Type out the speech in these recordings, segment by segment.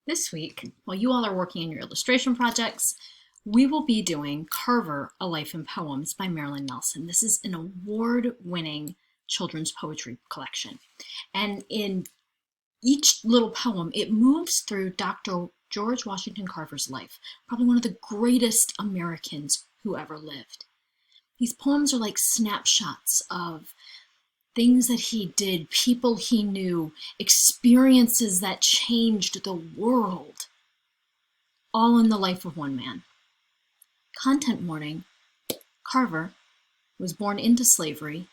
This week, while you all are working on your illustration projects, we will be doing Carver, A Life in Poems by Marilyn Nelson. This is an award-winning children's poetry collection. And in each little poem, it moves through Dr. George Washington Carver's life, probably one of the greatest Americans who ever lived. These poems are like snapshots of things that he did, people he knew, experiences that changed the world, all in the life of one man. Content warning: Carver was born into slavery,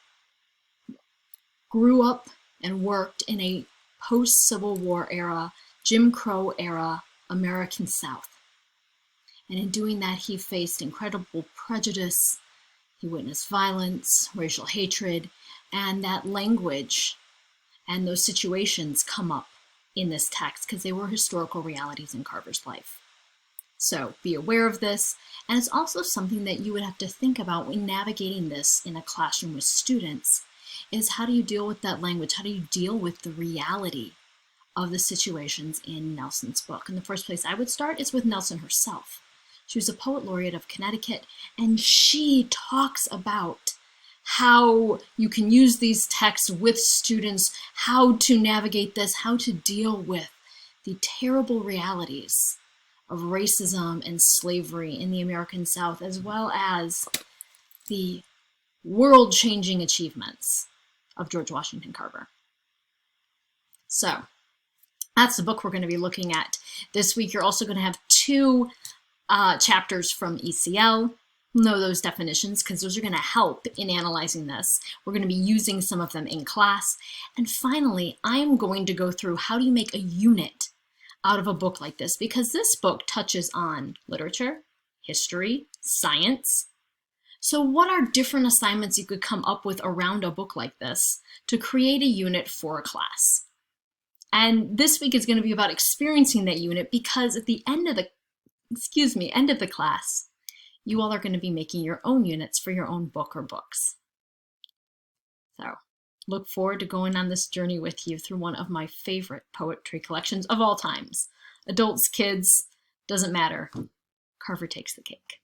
grew up and worked in a post-Civil War era, Jim Crow era American South. And in doing that, he faced incredible prejudice, he witnessed violence, racial hatred, and that language and those situations come up in this text because they were historical realities in Carver's life. So be aware of this, and it's also something that you would have to think about when navigating this in a classroom with students, is how do you deal with that language? How do you deal with the reality of the situations in Nelson's book? In the first place I would start is with Nelson herself. She was a poet laureate of Connecticut, and she talks about how you can use these texts with students, how to navigate this, how to deal with the terrible realities of racism and slavery in the American South, as well as the world-changing achievements of George Washington Carver. So that's the book we're going to be looking at this week. You're also going to have two chapters from ECL. Know those definitions because those are going to help in analyzing this. We're going to be using some of them in class. And finally, I'm going to go through how do you make a unit out of a book like this, because this book touches on literature, history, science. So what are different assignments you could come up with around a book like this to create a unit for a class? And this week is going to be about experiencing that unit, because at the end of the class, you all are going to be making your own units for your own book or books. So look forward to going on this journey with you through one of my favorite poetry collections of all times. Adults, kids, doesn't matter. Carver takes the cake.